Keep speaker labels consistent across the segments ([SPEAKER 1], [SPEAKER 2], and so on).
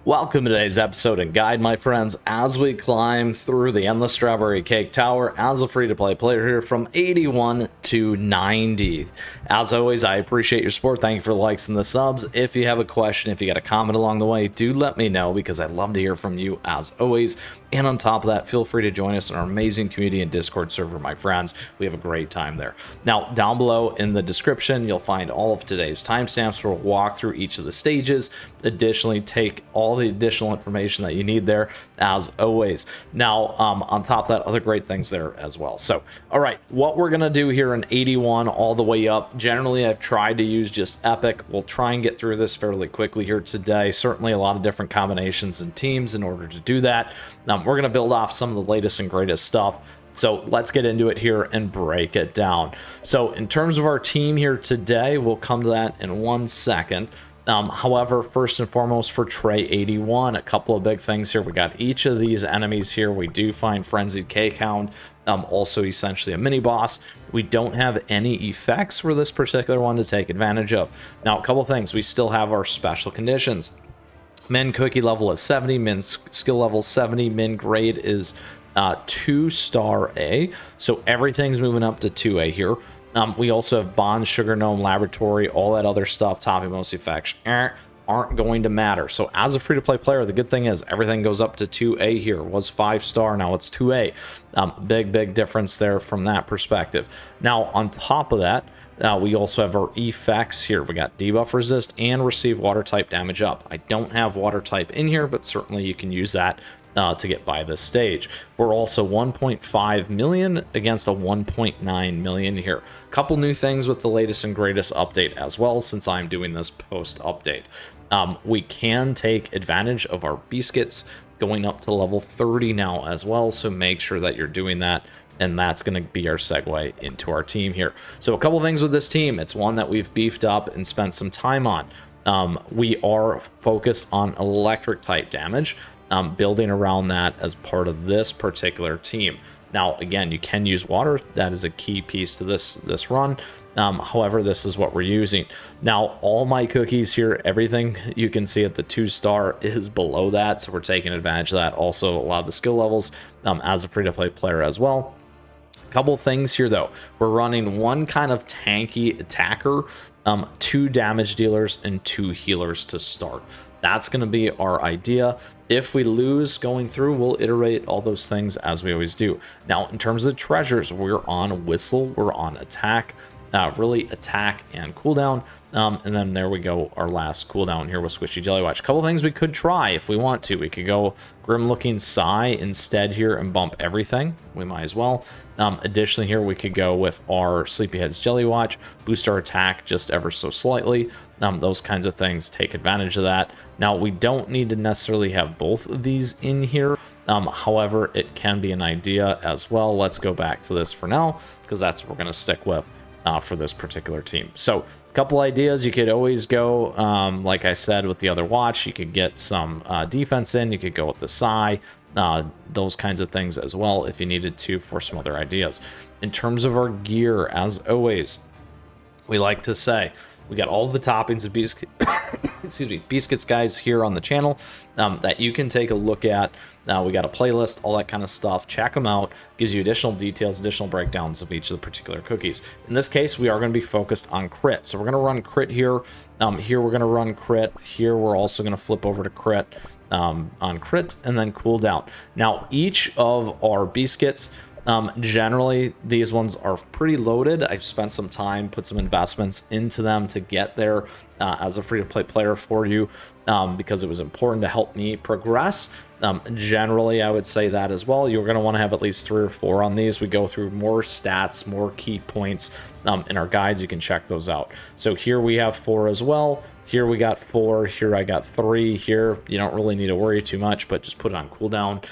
[SPEAKER 1] Welcome to today's episode and guide, my friends, as we climb through the Endless Strawberry Cake Tower as a free-to-play player here from 81 to 90. As always, I appreciate your support. Thank you for the likes and the subs. If you have a question, if you got a comment along the way, do let me know because I'd love to hear from you as always. And on top of that, feel free to join us in our amazing community and Discord server, my friends. We have a great time there. Now, down below in the description, you'll find all of today's timestamps. We'll walk through each of the stages. Additionally, take all the additional information that you need there as always. Now, on top of that, other great things there as well. So, all right, what we're going to do here in 81 all the way up. Generally, I've tried to use just Epic. We'll try and get through this fairly quickly here today. Certainly a lot of different combinations and teams in order to do that. We're going to build off some of the latest and greatest stuff. So let's get into it here and break it down. So in terms of our team here today, we'll come to that in 1 second. However, first and foremost for Tray 81, a couple of big things here. We got each of these enemies here. We do find Frenzied Cake Hound, also essentially a mini boss. We don't have any effects for this particular one to take advantage of. Now, a couple of things. We still have our special conditions. Min cookie level is 70, min skill level 70, min grade is 2-star A. So everything's moving up to 2A here. We also have Bond, Sugar Gnome, Laboratory, all that other stuff, topping most effects aren't going to matter. So as a free-to-play player, the good thing is everything goes up to 2A here. It was 5-star, now it's 2A. Big difference there from that perspective. Now, on top of that, we also have our effects here. We got debuff resist and receive water type damage up. I don't have water type in here, but certainly you can use that to get by this stage. We're also 1.5 million against a 1.9 million here. A couple new things with the latest and greatest update as well, since I'm doing this post update. We can take advantage of our biscuits going up to level 30 now as well, so make sure that you're doing that. And that's going to be our segue into our team here. So a couple things with this team. It's one that we've beefed up and spent some time on. We are focused on electric type damage, building around that as part of this particular team. Now, again, you can use water. That is a key piece to this run. However, this is what we're using. Now, all my cookies here, everything you can see at the 2-star is below that. So we're taking advantage of that. Also, a lot of the skill levels as a free-to-play player as well. Couple things here though. We're running one kind of tanky attacker, 2 damage dealers and 2 healers to start. That's going to be our idea. If we lose going through, we'll iterate all those things as we always do. Now, in terms of treasures, we're on whistle, we're on attack, really attack and cooldown. And then there we go, our last cooldown here with Squishy Jelly Watch. A couple things we could try if we want to. We could go Grim Looking Sigh instead here and bump everything. We might as well. Additionally here, we could go with our Sleepyhead's Jelly Watch, boost our attack just ever so slightly. Those kinds of things, take advantage of that. Now, we don't need to necessarily have both of these in here. However, it can be an idea as well. Let's go back to this for now, because that's what we're going to stick with for this particular team. So, a couple ideas. You could always go, like I said, with the other watch. You could get some defense in. You could go with the Psy. Those kinds of things as well if you needed to for some other ideas. In terms of our gear, as always, we like to say we got all the toppings of biscuits guys here on the channel that you can take a look at. We got a playlist, all that kind of stuff. Check them out. Gives you additional details, additional breakdowns of each of the particular cookies. In this case, we are going to be focused on crit. So we're going to run crit here. Here we're going to run crit. Here we're also going to flip over to crit on crit and then cooldown. Now, each of our biscuits, generally these ones are pretty loaded. I've spent some time, put some investments into them to get there as a free-to-play player for you because it was important to help me progress. Generally, I would say that as well. You're going to want to have at least 3 or 4 on these. We go through more stats, more key points in our guides. You can check those out. So here we have 4 as well. Here we got 4. Here I got 3. Here you don't really need to worry too much, but just put it on cooldown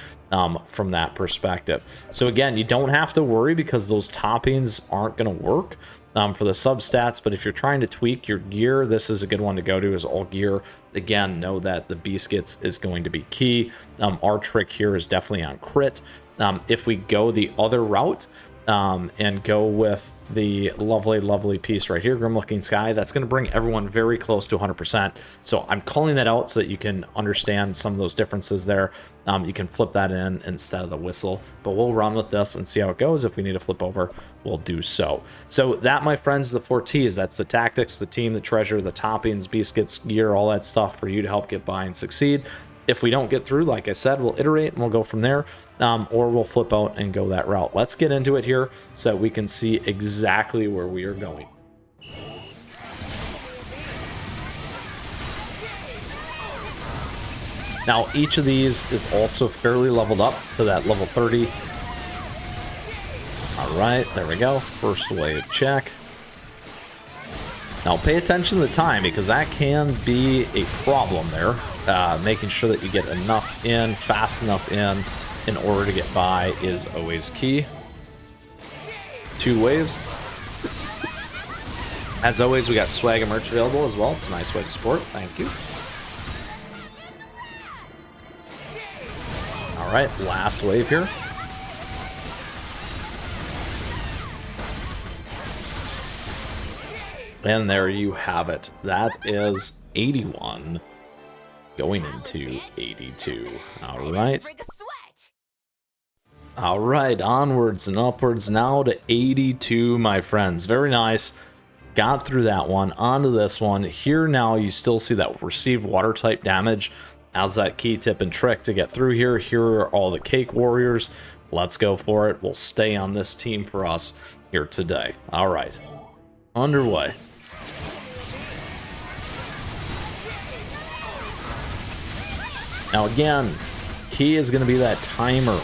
[SPEAKER 1] from that perspective. So again, you don't have to worry because those toppings aren't going to work for the substats. But if you're trying to tweak your gear, this is a good one to go to, is all gear. Again, know that the biscuits is going to be key. Our trick here is definitely on crit. If we go the other route, and go with the lovely, lovely piece right here, Grim Looking Sky. That's going to bring everyone very close to 100%. So I'm calling that out so that you can understand some of those differences there. You can flip that in instead of the whistle, but we'll run with this and see how it goes. If we need to flip over, we'll do so. So that, my friends, the 4 T's. That's the tactics, the team, the treasure, the toppings, biscuits, gear, all that stuff for you to help get by and succeed. If we don't get through, like I said, we'll iterate and we'll go from there, or we'll flip out and go that route. Let's get into it here so that we can see exactly where we are going. Now, each of these is also fairly leveled up to that level 30. All right, there we go. First wave check. Now, pay attention to the time because that can be a problem there. Making sure that you get enough in, fast enough in order to get by is always key. 2 waves. As always, we got swag and merch available as well. It's a nice way to support. Thank you. All right, last wave here. And there you have it. That is 81 going into 82. All right. All right, onwards and upwards now to 82, my friends. Very nice. Got through that one. Onto this one. Here now you still see that receive water type damage as that key tip and trick to get through here. Here are all the cake warriors. Let's go for it. We'll stay on this team for us here today. All right. Underway. Now again, key is going to be that timer.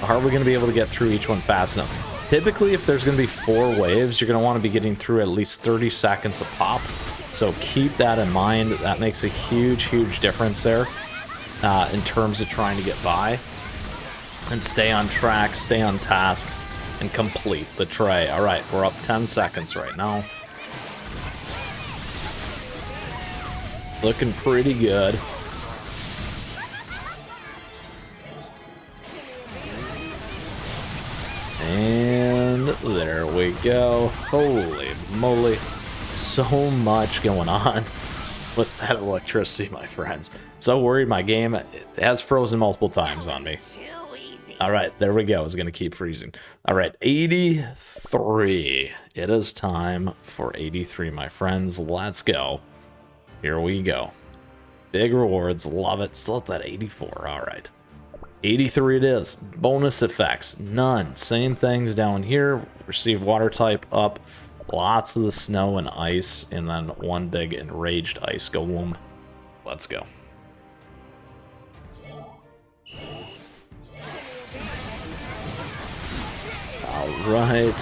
[SPEAKER 1] How are we going to be able to get through each one fast enough? Typically, if there's going to be 4 waves, you're going to want to be getting through at least 30 seconds a pop. So keep that in mind. That makes a huge, huge difference there in terms of trying to get by. And stay on track, stay on task, and complete the tray. All right, we're up 10 seconds right now. Looking pretty good. And there we go. Holy moly. So much going on with that electricity, my friends. I'm so worried my game has frozen multiple times on me. All right, there we go. It's going to keep freezing. All right, 83. It is time for 83, my friends. Let's go. Here we go. Big rewards. Love it. Still at that 84. All right. 83 it is. Bonus effects, none. Same things down here. Receive water type up. Lots of the snow and ice, and then one big enraged ice golem. Let's go. All right.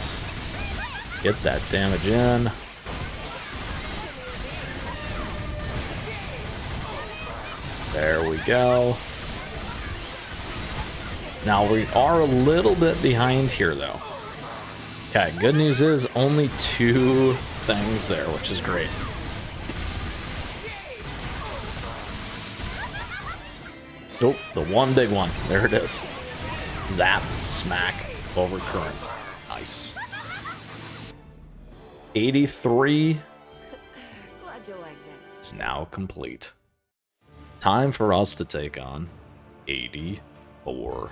[SPEAKER 1] Get that damage in. There we go. Now, we are a little bit behind here, though. Okay, good news is only 2 things there, which is great. Oh, the one big one. There it is. Zap, smack, overcurrent. Nice. 83 is now complete. Time for us to take on 84.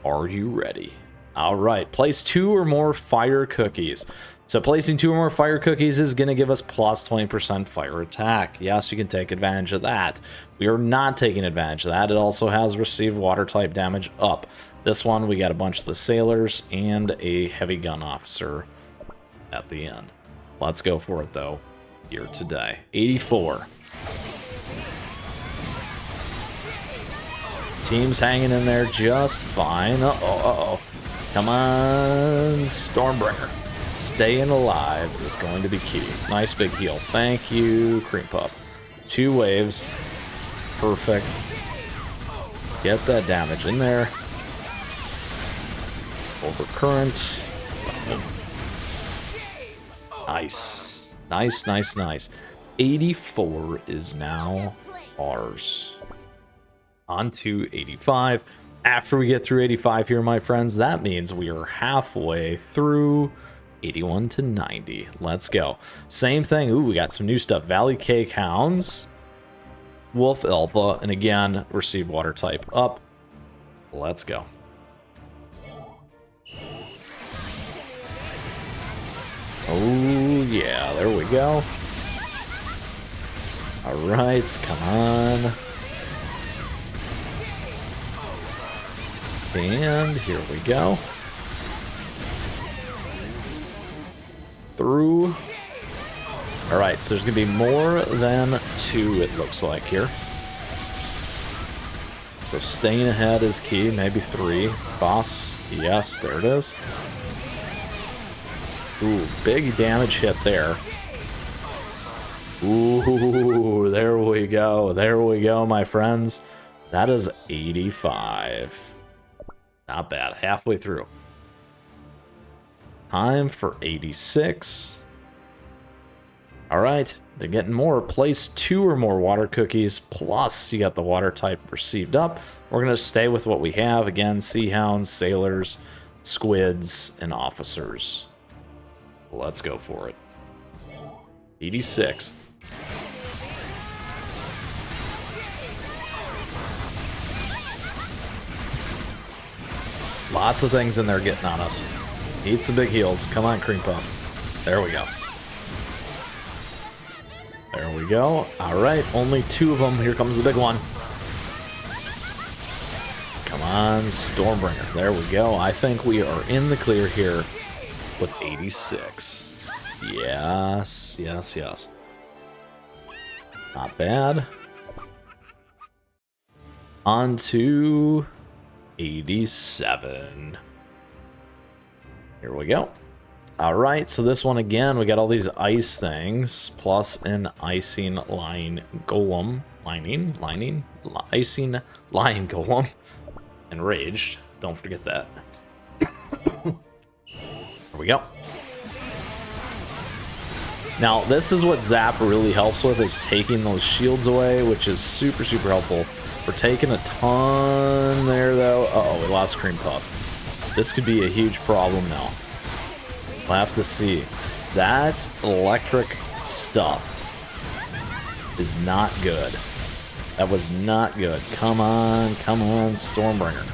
[SPEAKER 1] Are you ready? All right, place 2 or more fire cookies. So placing 2 or more fire cookies is going to give us plus 20% fire attack. Yes, you can take advantage of that. We are not taking advantage of that. It also has received water type damage up. This one, we got a bunch of the sailors and a heavy gun officer at the end. Let's go for it, though, here today. 84. Team's hanging in there just fine. Uh-oh. Come on, Stormbringer. Staying alive is going to be key. Nice big heal. Thank you, Cream Puff. 2 waves. Perfect. Get that damage in there. Overcurrent. Nice. Nice, nice, nice. 84 is now ours. On to 85. After we get through 85 here, my friends, that means we are halfway through 81 to 90. Let's go. Same thing. Ooh, we got some new stuff. Valley Cake Hounds, Wolf Alpha, and again, receive water type up. Let's go. Oh, yeah, there we go. All right, come on. And here we go. Through. All right, so there's going to be more than 2, it looks like here. So staying ahead is key, maybe 3. Boss, yes, there it is. Ooh, big damage hit there. Ooh, there we go. There we go, my friends. That is 85. Not bad. Halfway through. Time for 86. All right. They're getting more. Place 2 or more water cookies. Plus, you got the water type received up. We're going to stay with what we have. Again, sea hounds, sailors, squids, and officers. Let's go for it. 86. Lots of things in there getting on us. Need some big heals. Come on, Cream Puff. There we go. There we go. All right, only 2 of them. Here comes the big one. Come on, Stormbringer. There we go. I think we are in the clear here with 86. Yes, yes, yes. Not bad. On to 87. Here we go. All right, so this one again, we got all these ice things, plus an icing line golem, icing lion golem, enraged. Don't forget that. Here we go. Now, this is what Zap really helps with, is taking those shields away, which is super, super helpful. We're taking a ton there, though. Uh-oh, we lost Cream Puff. This could be a huge problem now. We'll have to see. That electric stuff is not good. That was not good. Come on, Stormbringer.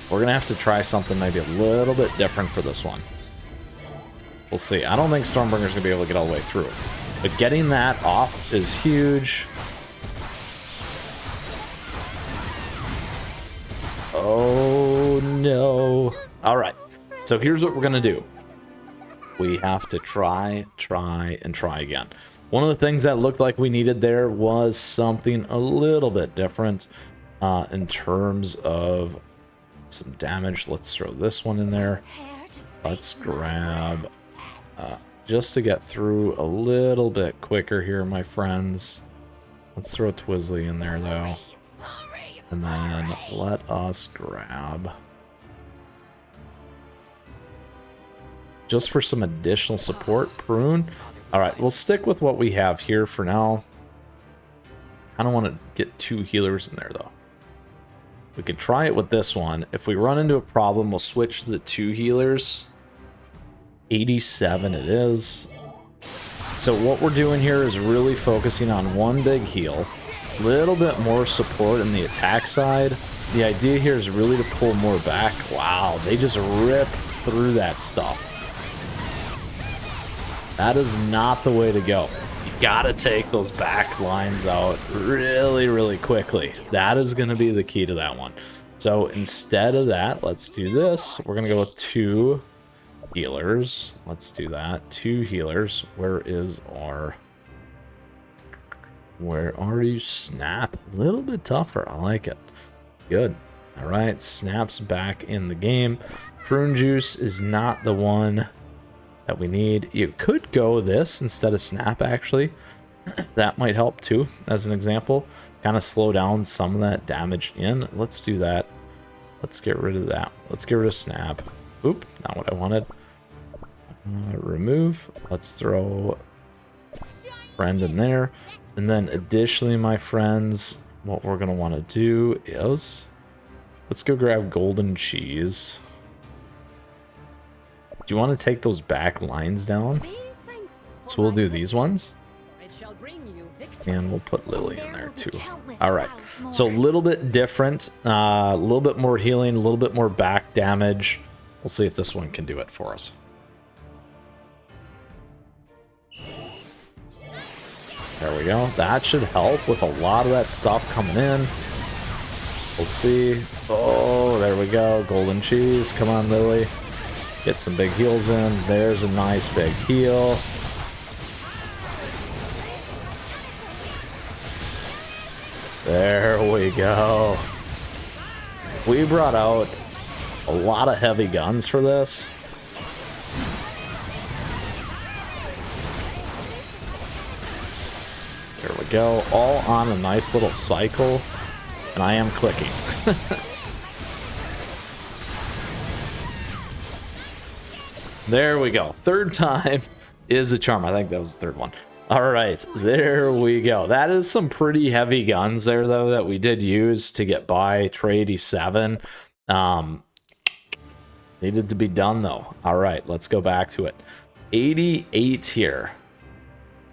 [SPEAKER 1] We're going to have to try something maybe a little bit different for this one. We'll see. I don't think Stormbringer's going to be able to get all the way through. But getting that off is huge. Oh, no. All right. So here's what we're going to do. We have to try, and try again. One of the things that looked like we needed there was something a little bit different in terms of some damage. Let's throw this one in there. Let's grab, just to get through a little bit quicker here, my friends. Let's throw Twizzly in there, though. And then let us grab, just for some additional support, Prune. All right, we'll stick with what we have here for now. I don't want to get 2 healers in there, though. We could try it with this one. If we run into a problem, we'll switch to the 2 healers. 87 it is. So what we're doing here is really focusing on one big heal. A little bit more support in the attack side. The idea here is really to pull more back. Wow, they just rip through that stuff. That is not the way to go. You gotta take those back lines out really, really quickly. That is gonna be the key to that one. So instead of that, let's do this. We're gonna go with 2 healers. Let's do that. 2 healers. Where are you? Snap. A little bit tougher. I like it. Good. All right. Snap's back in the game. Prune Juice is not the one that we need. You could go this instead of Snap, actually. That might help too, as an example. Kind of slow down some of that damage in. Let's do that. Let's get rid of that. Let's get rid of Snap. Oop, not what I wanted. Remove. Let's throw Friend in there. And then additionally, my friends, what we're going to want to do is let's go grab golden cheese. Do you want to take those back lines down? So we'll do these ones. And we'll put Lily in there too. All right. So a little bit different, a little bit more healing, a little bit more back damage. We'll see if this one can do it for us. There we go. That should help with a lot of that stuff coming in. We'll see. Oh, there we go. Golden cheese. Come on, Lily. Get some big heals in. There's a nice big heal. There we go. We brought out a lot of heavy guns for this. There we go. All on a nice little cycle. And I am clicking. There we go. Third time is a charm. I think that was the third one. All right, there we go. That is some pretty heavy guns there, though, that we did use to get by trade 87. Needed to be done, though. All right, let's go back to it. 88 here.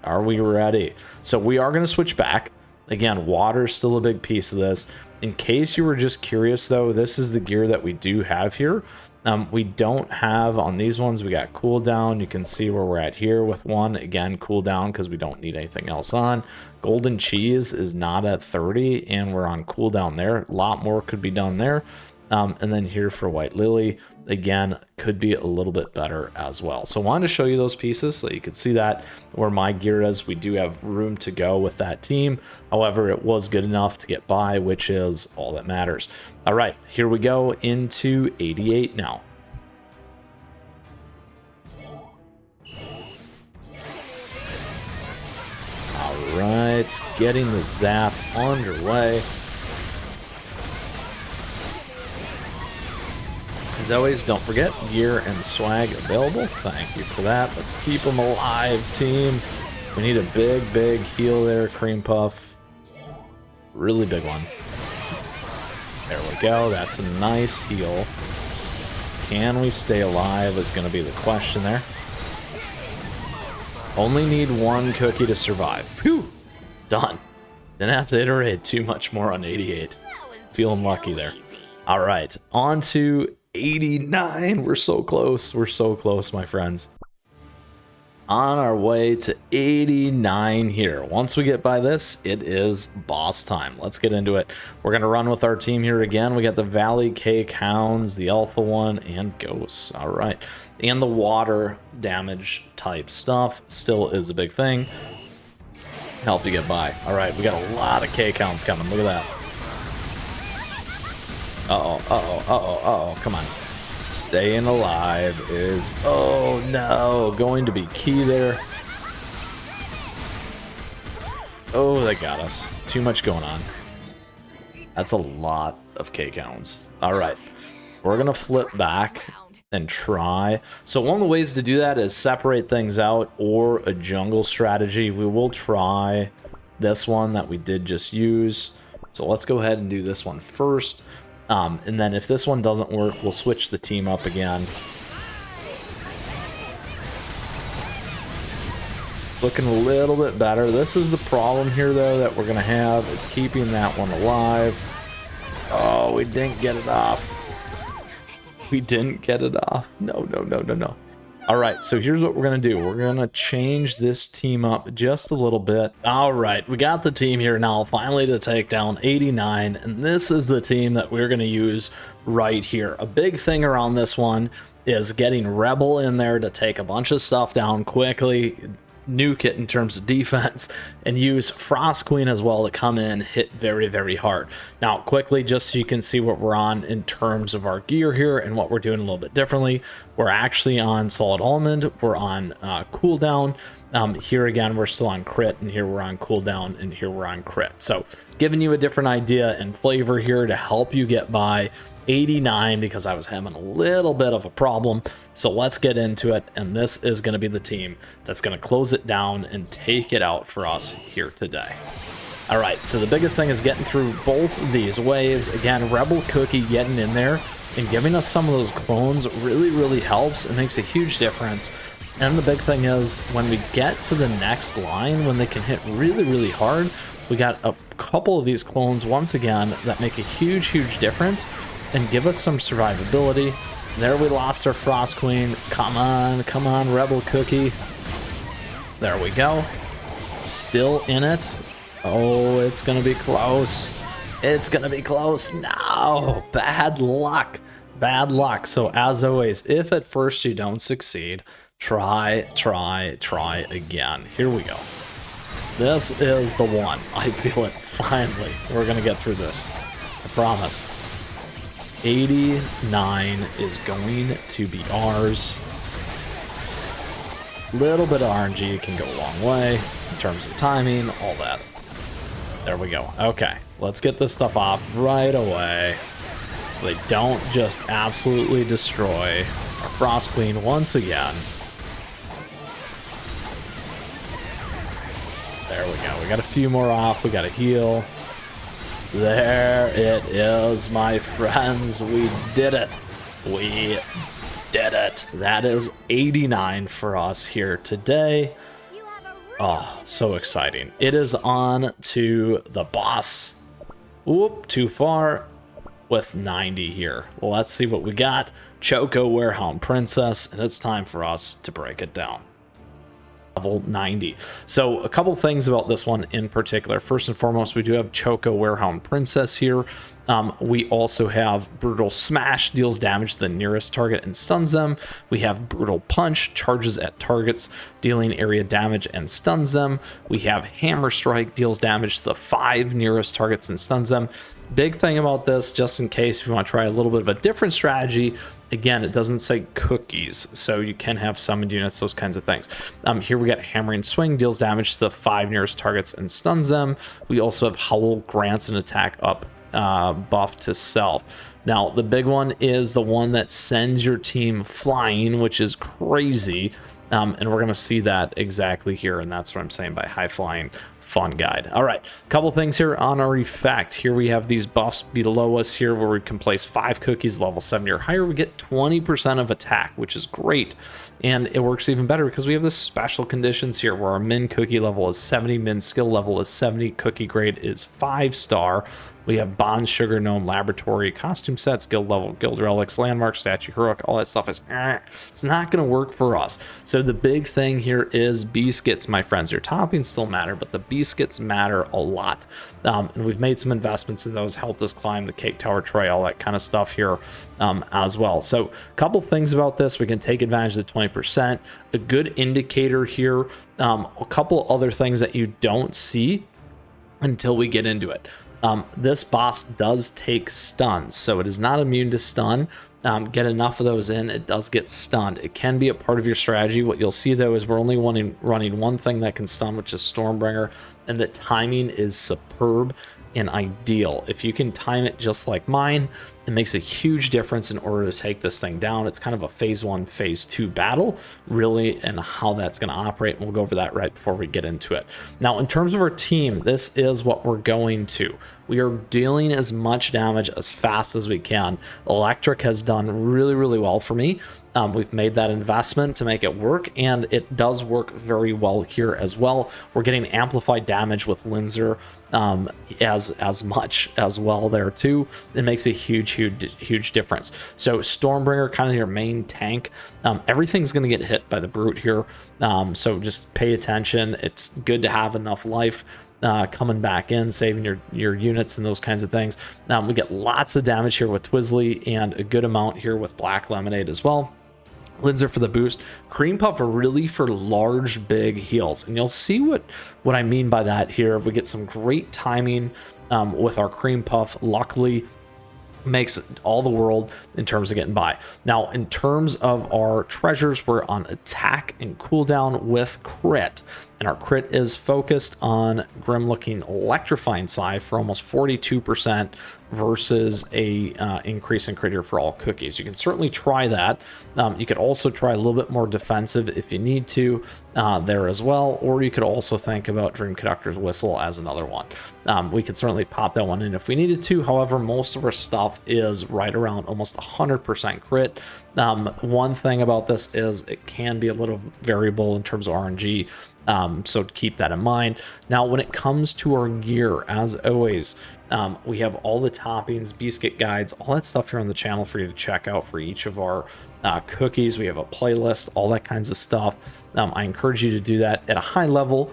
[SPEAKER 1] Are we ready? So we are going to switch back. Again, water's still a big piece of this. In case you were just curious, though, this is the gear that we do have here. We don't have on these ones, we got cooldown. You can see where we're at here with one. Again, cooldown because we don't need anything else on. Golden cheese is not at 30 and we're on cooldown there. A lot more could be done there. And then here for White Lily, again, could be a little bit better as well. So I wanted to show you those pieces so you could see that where my gear is. We do have room to go with that team. However, it was good enough to get by, which is all that matters. All right, here we go into 88 now. All right, getting the zap underway. As always, don't forget, gear and swag available. Thank you for that. Let's keep them alive, team. We need a big, big heal there, Cream Puff. Really big one. There we go. That's a nice heal. Can we stay alive is going to be the question there. Only need one cookie to survive. Phew! Done. Didn't have to iterate too much more on 88. Feeling lucky there. All right, on to 89. We're so close. We're so close, my friends. On our way to 89 here. Once we get by this, it is boss time. Let's get into it. We're going to run with our team here again. We got the Valley Cake Hounds, the Alpha one, and Ghosts. All right. And the water damage type stuff still is a big thing. Help you get by. All right. We got a lot of Cake Hounds coming. Look at that. Uh-oh, uh-oh, uh-oh, uh-oh, come on. Staying alive is, oh no, going to be key there. Oh, they got us. Too much going on. That's a lot of Cake Hounds. All right, we're gonna flip back and try. So one of the ways to do that is separate things out or a jungle strategy. We will try this one that we did just use. So let's go ahead and do this one first. And then if this one doesn't work, we'll switch the team up again. Looking a little bit better. This is the problem here, though, that we're going to have is keeping that one alive. Oh, we didn't get it off. We didn't get it off. No, no, no, no, no. All right, so here's what we're going to do. We're going to change this team up just a little bit. All right, we got the team here now finally to take down 89, and this is the team that we're going to use right here. A big thing around this one is getting Rebel in there to take a bunch of stuff down quickly, nuke it in terms of defense, and use Frost Queen as well to come in, hit very, very hard. Now, quickly, just so you can see what we're on in terms of our gear here and what we're doing a little bit differently. We're actually on Solid Almond, we're on cooldown. Here again, we're still on crit, and here we're on cooldown, and here we're on crit. So, giving you a different idea and flavor here to help you get by 89 because I was having a little bit of a problem. So let's get into it, and this is going to be the team that's going to close it down and take it out for us here today. All right, so the biggest thing is getting through both of these waves. Again, Rebel Cookie getting in there and giving us some of those clones really helps. It makes a huge difference. And the big thing is when we get to the next line, when they can hit really hard, we got a couple of these clones once again that make a huge difference and give us some survivability. There we lost our Frost Queen. Come on, Rebel Cookie. There we go. Still in it. Oh, it's gonna be close. It's gonna be close. No, bad luck. So as always, if at first you don't succeed, try again. Here we go. This is the one. I feel it. Finally, we're gonna get through this. I promise. 89 is going to be ours. Little bit of RNG can go a long way in terms of timing, all that. There we go. Okay, let's get this stuff off right away so they don't just absolutely destroy our Frost Queen once again. There we go. We got a few more off. We got to heal. There it is, my friends. We did it. We did it. That is 89 for us here today. Oh, so exciting. It is on to the boss. Oop, too far with 90 here. Let's see what we got. Choco Warhound Princess, and it's time for us to break it down. Level 90. So a couple things about this one in particular. First and foremost, we do have Choco Warhound Princess here. We also have Brutal Smash, deals damage to the nearest target and stuns them. We have Brutal Punch, charges at targets, dealing area damage and stuns them. We have Hammer Strike, deals damage to the 5 nearest targets and stuns them. Big thing about this, just in case you want to try a little bit of a different strategy, again, it doesn't say cookies, so you can have summoned units, those kinds of things. Here we got Hammering Swing, deals damage to the 5 nearest targets and stuns them. We also have Howl, grants an attack up buff to self. Now, the big one is the one that sends your team flying, which is crazy. And we're going to see that exactly here, and that's what I'm saying by high flying fun guide. All right, couple things here on our effect. Here we have these buffs below us here where we can place 5 cookies level 70 or higher. We get 20% of attack, which is great. And it works even better because we have this special conditions here where our min cookie level is 70, min skill level is 70, cookie grade is 5-star. We have Bond, Sugar Gnome, Laboratory, Costume Sets, Guild Level, Guild Relics, Landmark, Statue, Heroic, all that stuff is it's not going to work for us. So the big thing here is Biscuits, my friends. Your toppings still matter, but the Biscuits matter a lot. And we've made some investments in those, helped us climb the Cake Tower tray, all that kind of stuff here as well. So a couple things about this. We can take advantage of the 20%. A good indicator here. A couple other things that you don't see until we get into it. This boss does take stuns, so it is not immune to stun. Get enough of those in, it does get stunned. It can be a part of your strategy. What you'll see though is we're only running one thing that can stun, which is Stormbringer, and the timing is superb and ideal. If you can time it just like mine, it makes a huge difference in order to take this thing down. It's kind of a phase 1, phase 2 battle, really, and how that's going to operate. And we'll go over that right before we get into it. Now, in terms of our team, this is what we're going to. We are dealing as much damage as fast as we can. Electric has done really well for me. We've made that investment to make it work, and it does work very well here as well. We're getting amplified damage with Linzer as much as well there too. It makes a huge difference. So Stormbringer, kind of your main tank. Everything's going to get hit by the Brute here, so just pay attention. It's good to have enough life coming back in, saving your units and those kinds of things. We get lots of damage here with Twizzly and a good amount here with Black Lemonade as well. Linzer for the boost. Cream Puff are really for large, big heals. And you'll see what I mean by that here. We get some great timing with our Cream Puff. Luckily, makes all the world in terms of getting by. Now, in terms of our treasures, we're on attack and cooldown with crit. And our crit is focused on grim looking electrifying scythe for almost 42% versus a increase in crit here for all cookies. You can certainly try that. You could also try a little bit more defensive if you need to there as well, or you could also think about Dream Conductor's Whistle as another one. We could certainly pop that one in if we needed to. However, most of our stuff is right around almost 100% crit. One thing about this is it can be a little variable in terms of RNG, so keep that in mind. Now, when it comes to our gear, as always, we have all the toppings, biscuit guides, all that stuff here on the channel for you to check out for each of our cookies. We have a playlist, all that kinds of stuff. I encourage you to do that at a high level.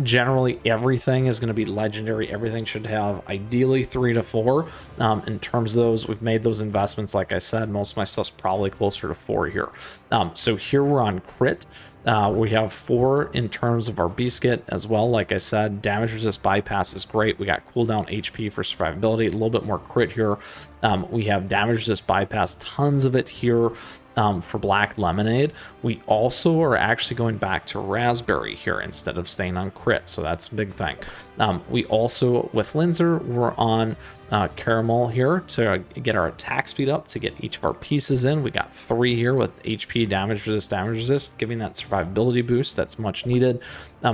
[SPEAKER 1] Generally, everything is going to be legendary. Everything should have ideally 3 to 4. In terms of those, we've made those investments. Like I said, most of my stuff's probably closer to 4 here. So here we're on crit. We have 4 in terms of our biscuit as well. Like I said, damage resist bypass is great. We got cooldown HP for survivability, a little bit more crit here. We have damage resist bypass, tons of it here for Black Lemonade. We also are actually going back to raspberry here instead of staying on crit, so that's a big thing. We also, with Linzer, we're on caramel here to get our attack speed up, to get each of our pieces in. We got 3 here with HP, damage resist, giving that survivability boost that's much needed.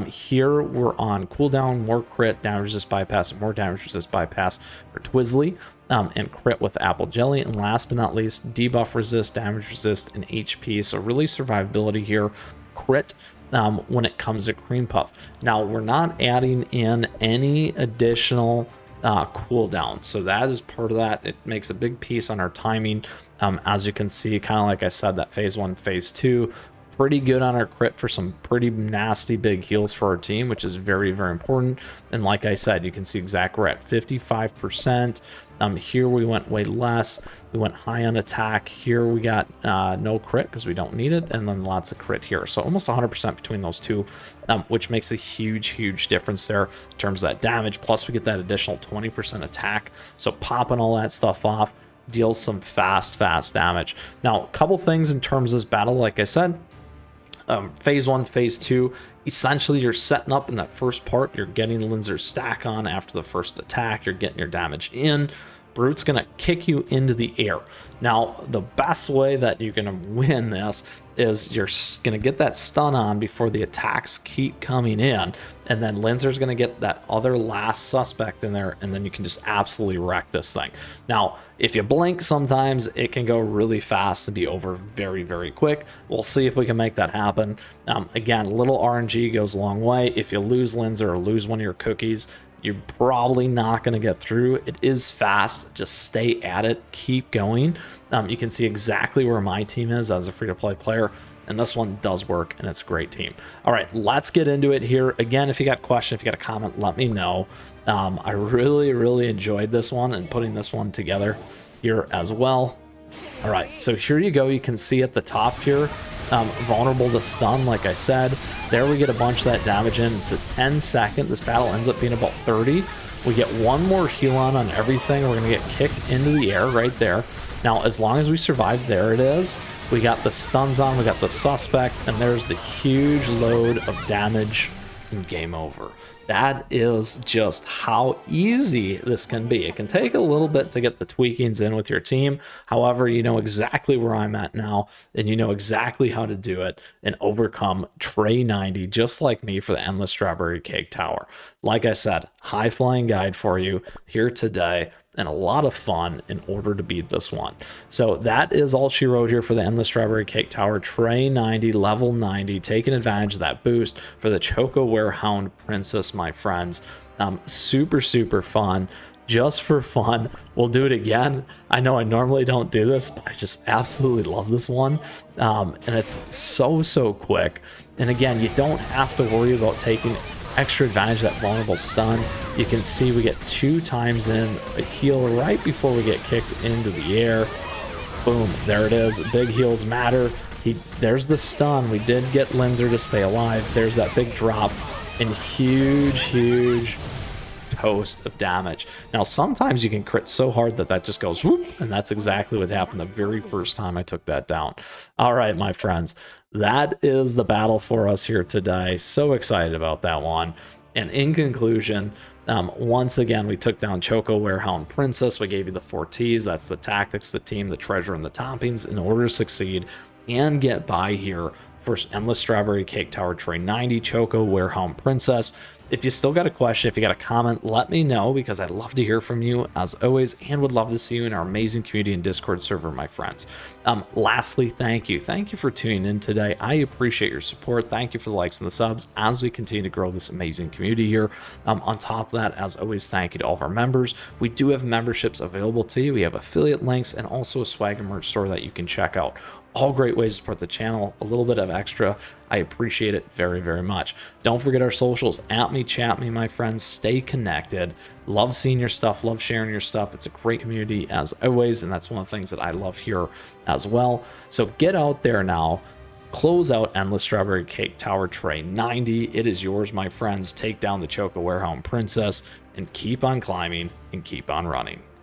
[SPEAKER 1] Here we're on cooldown, more crit, damage resist bypass, and more damage resist bypass for Twizzly. And crit with apple jelly. And last but not least, debuff resist, damage resist, and HP. So really survivability here. Crit when it comes to cream puff. Now we're not adding in any additional cooldown, so that is part of that. It makes a big piece on our timing. As you can see, kind of like I said, that phase 1, phase 2, pretty good on our crit for some pretty nasty big heals for our team, which is very, very important. And like I said, you can see exactly, we're at 55%. Here we went way less. We went high on attack. Here we got no crit because we don't need it, and then lots of crit here. So almost 100% between those two, which makes a huge, huge difference there in terms of that damage. Plus we get that additional 20% attack. So popping all that stuff off deals some fast damage. Now, a couple things in terms of this battle, like I said, phase 1, phase 2, essentially you're setting up in that first part, you're getting Linzer's stack on after the first attack, you're getting your damage in. Brute's gonna kick you into the air. Now, the best way that you're gonna win this is you're gonna get that stun on before the attacks keep coming in, and then Linzer's gonna get that other last suspect in there, and then you can just absolutely wreck this thing. Now, if you blink, sometimes it can go really fast and be over very, very quick. We'll see if we can make that happen. Again, a little RNG goes a long way. If you lose Linzer or lose one of your cookies, you're probably not going to get through. It is fast. Just stay at it. Keep going. You can see exactly where my team is as a free-to-play player, and this one does work, and it's a great team. All right, let's get into it here. Again, if you got a question, if you got a comment, let me know. I really, really enjoyed this one and putting this one together here as well. All right, so here you go. You can see at the top here, vulnerable to stun, like I said. There we get a bunch of that damage in. It's a 10-second. This battle ends up being about 30. We get one more heal on everything. We're going to get kicked into the air right there. Now, as long as we survive, there it is. We got the stuns on, we got the suspect, and there's the huge load of damage, and game over. That is just how easy this can be. It can take a little bit to get the tweakings in with your team. However, you know exactly where I'm at now, and you know exactly how to do it and overcome Tray 90, just like me, for the Endless Strawberry Cake Tower. Like I said, high flying guide for you here today, and a lot of fun in order to beat this one. So that is all she wrote here for the Endless Strawberry Cake Tower, Tray 90, level 90, taking advantage of that boost for the Choco Warhound Princess, my friends. Super, super fun. Just for fun, we'll do it again. I know I normally don't do this, but I just absolutely love this one. And it's so quick. And again, you don't have to worry about taking extra advantage of that vulnerable stun. You can see we get 2 times in a heal right before we get kicked into the air. Boom, there it is. Big heals matter. There's the stun. We did get Linzer to stay alive. There's that big drop, and huge host of damage. Now, sometimes you can crit so hard that that just goes whoop, and that's exactly what happened the very first time I took that down. All right, my friends, that is the battle for us here today. So excited about that one. And in conclusion, once again, we took down Choco Warhound Princess. We gave you the 4 T's. That's the tactics, the team, the treasure, and the toppings in order to succeed and get by here for Endless Strawberry Cake Tower Tray 90 Choco Warehound Princess. If you still got a question, if you got a comment, let me know, because I'd love to hear from you as always, and would love to see you in our amazing community and Discord server, my friends. Lastly, thank you for tuning in today. I appreciate your support. Thank you for the likes and the subs as we continue to grow this amazing community here. On top of that, as always, thank you to all of our members. We do have memberships available to you. We have affiliate links and also a swag and merch store that you can check out. All great ways to support the channel. A little bit of extra, I appreciate it very, very much. Don't forget our socials. At me, chat me, my friends. Stay connected. Love seeing your stuff. Love sharing your stuff. It's a great community as always, and that's one of the things that I love here as well. So get out there now. Close out Endless Strawberry Cake Tower Tray 90. It is yours, my friends. Take down the Choco Warehound Princess and keep on climbing and keep on running.